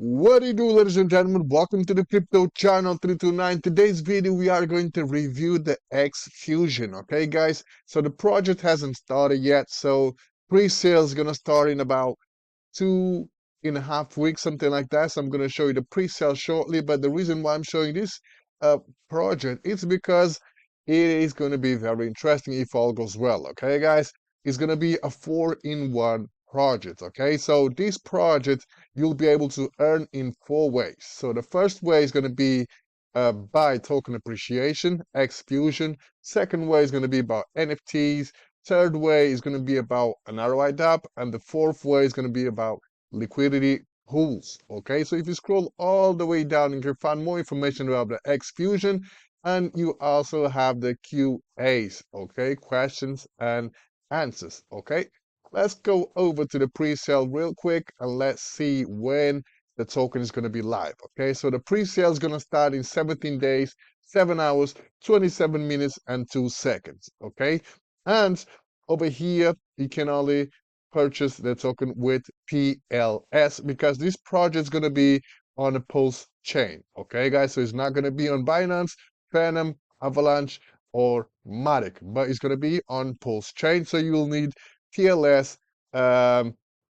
What do you do, ladies and gentlemen? Welcome to the Crypto Channel 329. Today's video, we are going to review the XFuzion. Okay, guys? So the project hasn't started yet. So pre-sale is going to start in about 2.5 weeks, something like that. So I'm going to show you the pre-sale shortly. But the reason why I'm showing this project is because it is going to be very interesting if all goes well. Okay, guys? It's going to be a 4-in-1 project. Okay, so this project you'll be able to earn in 4 ways. So the first way is going to be by token appreciation, XFuzion. Second way is going to be about NFTs. Third way is going to be about an ROI Dapp, and the fourth way is going to be about liquidity pools. Okay, so if you scroll all the way down, you can find more information about the XFuzion, and you also have the QAs. Okay, questions and answers. Okay, let's go over to the pre-sale real quick and let's see when the token is going to be live. Okay, so the pre-sale is going to start in 17 days, 7 hours, 27 minutes, and 2 seconds. Okay, and over here, you can only purchase the token with PLS because this project is going to be on a Pulse chain. Okay, guys, so it's not going to be on Binance, Phantom, Avalanche, or Matic, but it's going to be on Pulse chain. So you will need PLS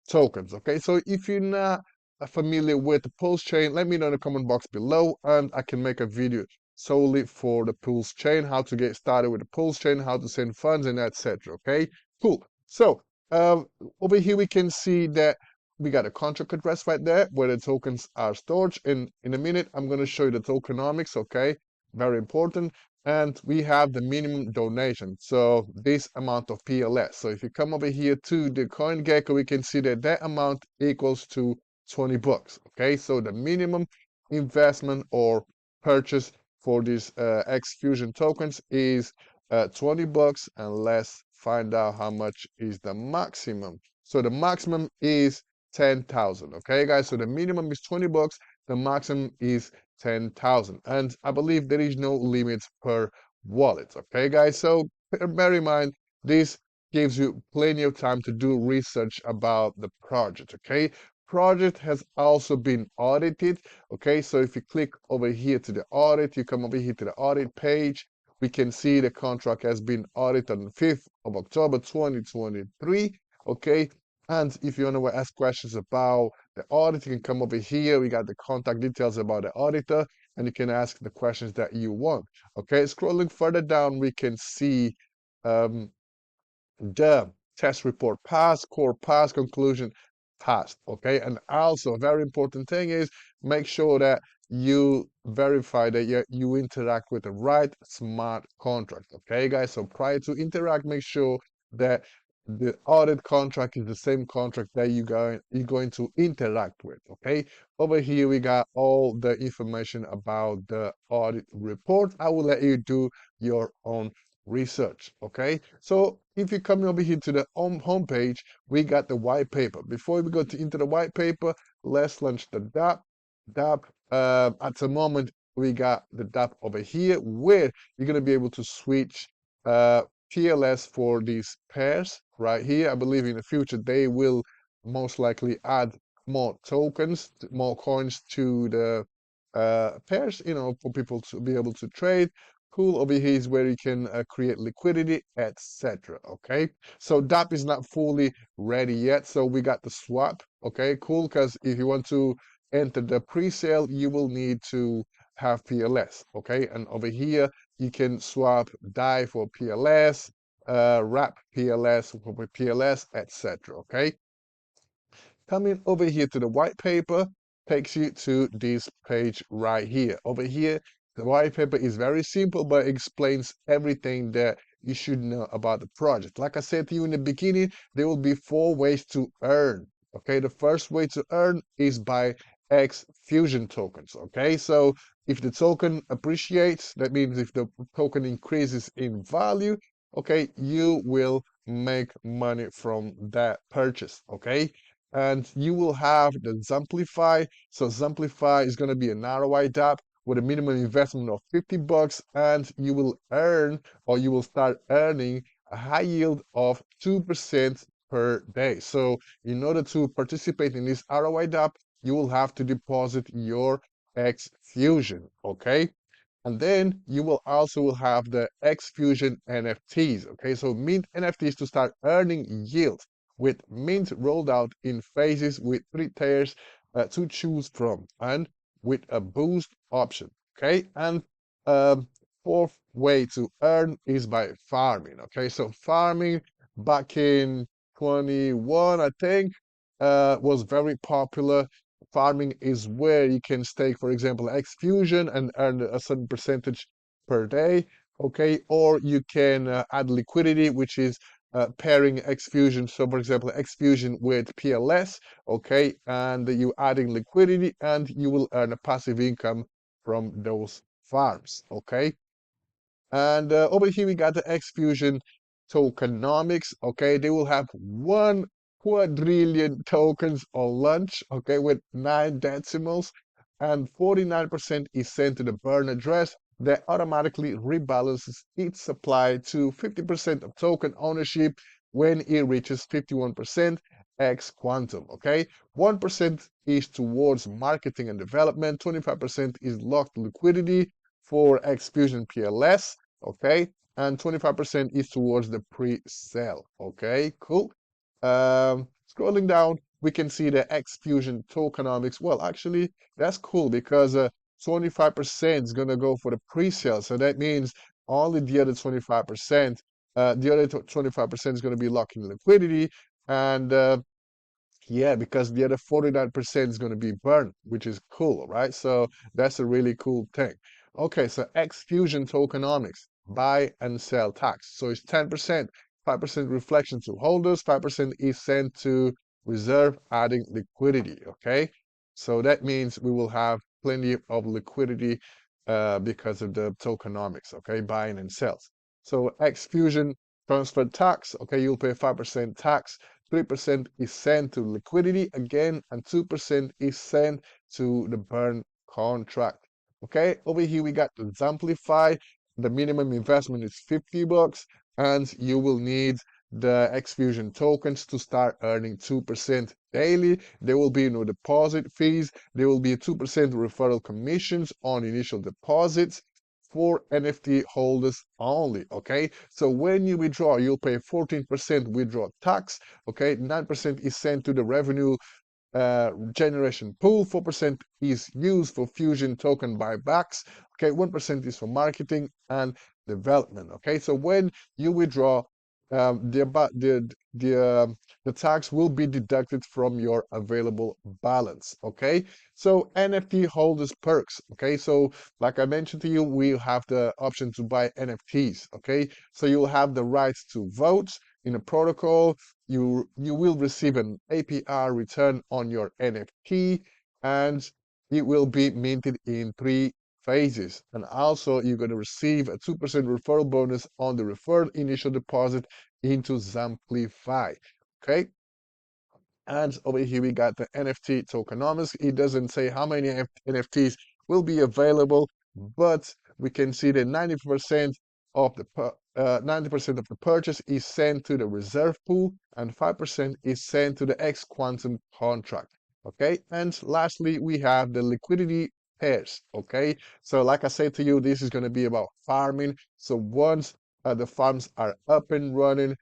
tokens. Okay, so if you're not familiar with the Pulse chain, let me know in the comment box below, and I can make a video solely for the Pulse chain, how to get started with the Pulse chain, how to send funds, and etc. Okay, cool. So over here we can see that we got a contract address right there where the tokens are stored. In a minute, I'm going to show you the tokenomics. Okay, very important. And we have the minimum donation, so this amount of PLS. So if you come over here to the CoinGecko, we can see that that amount equals to 20 bucks. Okay, so the minimum investment or purchase for these XFuzion tokens is 20 bucks, and let's find out how much is the maximum. So the maximum is 10,000. Okay, guys, so the minimum is 20 bucks, the maximum is 10,000, and I believe there is no limit per wallet. Okay, guys, so bear in mind this gives you plenty of time to do research about the project. Okay, project has also been audited. Okay, so if you click over here to the audit, you come over here to the audit page, we can see the contract has been audited on the 5th of October 2023. Okay, and if you want to ask questions about the audit, you can come over here. We got the contact details about the auditor, and you can ask the questions that you want. Okay, scrolling further down, we can see the test report passed, core passed, conclusion passed. Okay, and also a very important thing is make sure that you verify that you interact with the right smart contract. Okay, guys, so prior to interact, make sure that the audit contract is the same contract that you're going to interact with. Okay, over here we got all the information about the audit report. I will let you do your own research. Okay, so if you come over here to the home page, we got the white paper. Before we go into the white paper, let's launch the Dapp. At the moment, we got the Dapp over here where you're going to be able to switch PLS for these pairs right here. I believe in the future they will most likely add more tokens, more coins to the pairs, for people to be able to trade. Cool. Over here is where you can create liquidity, etc. Okay, so Dapp is not fully ready yet, so we got the swap. Okay, cool, because if you want to enter the pre-sale, you will need to have PLS. Okay, and over here you can swap DAI for PLS, wrap PLS for PLS, etc. Okay, coming over here to the white paper takes you to this page right here. Over here, the white paper is very simple, but it explains everything that you should know about the project. Like I said to you in the beginning, there will be 4 ways to earn. Okay, the first way to earn is by XFuzion tokens. Okay, so if the token appreciates, that means if the token increases in value, okay, you will make money from that purchase. Okay, and you will have the Zamplify. So Zamplify is going to be an ROI Dapp with a minimum investment of 50 bucks, and you will earn, or you will start earning, a high yield of 2% per day. So in order to participate in this ROI Dapp, you will have to deposit your XFuzion, okay? And then you will also have the XFuzion NFTs, okay? So mint NFTs to start earning yield with mint rolled out in phases with 3 tiers to choose from and with a boost option, okay? And um, fourth way to earn is by farming, okay? So farming back in 21, I think, was very popular. Farming is where you can stake, for example, XFuzion and earn a certain percentage per day, okay? Or you can add liquidity, which is pairing XFuzion. So, for example, XFuzion with PLS, okay? And you adding liquidity, and you will earn a passive income from those farms, okay? And over here we got the XFuzion tokenomics. Okay, they will have 1 quadrillion tokens on launch. Okay, with 9 decimals, and 49% is sent to the burn address that automatically rebalances its supply to 50% of token ownership when it reaches 51% X quantum. Okay, 1% is towards marketing and development. 25% is locked liquidity for XFuzion PLS, okay? And 25% is towards the pre-sale, okay? Cool. Scrolling down, we can see the XFuzion tokenomics. Well, actually, that's cool because 25% is going to go for the pre-sale. So that means only the other 25%, the other 25% is going to be locking liquidity. And yeah, because the other 49% is going to be burned, which is cool, right? So that's a really cool thing. Okay, so XFuzion tokenomics, buy and sell tax. So it's 10%, 5% reflection to holders, 5% is sent to reserve, adding liquidity, okay? So that means we will have plenty of liquidity because of the tokenomics, okay? Buying and sells. So XFuzion transfer tax, okay, you'll pay 5% tax. 3% is sent to liquidity again, and 2% is sent to the burn contract. Okay, over here we got to exemplify. The minimum investment is 50 bucks, and you will need the XFuzion tokens to start earning 2% daily. There will be no deposit fees. There will be 2% referral commissions on initial deposits for NFT holders only, okay? So when you withdraw, you'll pay 14% withdrawal tax, okay? 9% is sent to the revenue generation pool, 4% is used for Fuzion token buybacks, okay? 1% is for marketing and development, okay? So when you withdraw, the tax will be deducted from your available balance, okay? So NFT holders perks, okay? So like I mentioned to you, we have the option to buy NFTs, okay? So you'll have the rights to vote in a protocol. You will receive an APR return on your NFT, and it will be minted in 3 phases. And also, you're going to receive a 2% referral bonus on the referred initial deposit into Zamplify. Okay. And over here, we got the NFT tokenomics. It doesn't say how many NFTs will be available, but we can see that 90% of the 90% of the purchase is sent to the reserve pool, and 5% is sent to the X Quantum contract. Okay, and lastly, we have the liquidity pairs. Okay, so like I said to you, this is going to be about farming. So once the farms are up and running,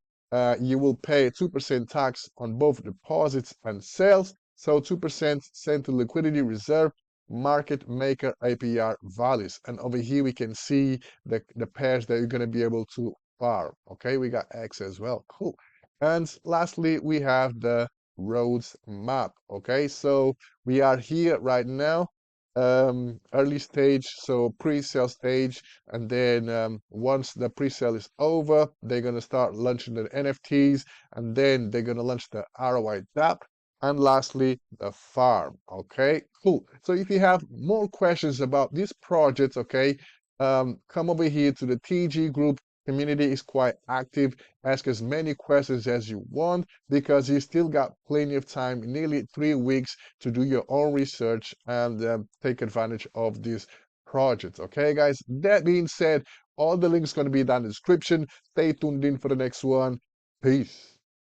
you will pay 2% tax on both deposits and sales. So 2% sent to liquidity reserve, market maker APR values. And over here we can see the pairs that you're going to be able to farm. Okay, we got X as well. Cool. And lastly, we have the roads map. Okay, so we are here right now, early stage, so pre-sale stage, and then once the pre-sale is over, they're going to start launching the NFTs, and then they're going to launch the ROI Dapp, and lastly, the farm. Okay, cool. So if you have more questions about this project, okay, come over here to the TG group. Community is quite active. Ask as many questions as you want, because you still got plenty of time, nearly 3 weeks, to do your own research and take advantage of this project. Okay, guys? That being said, all the links going to be down in the description. Stay tuned in for the next one. Peace.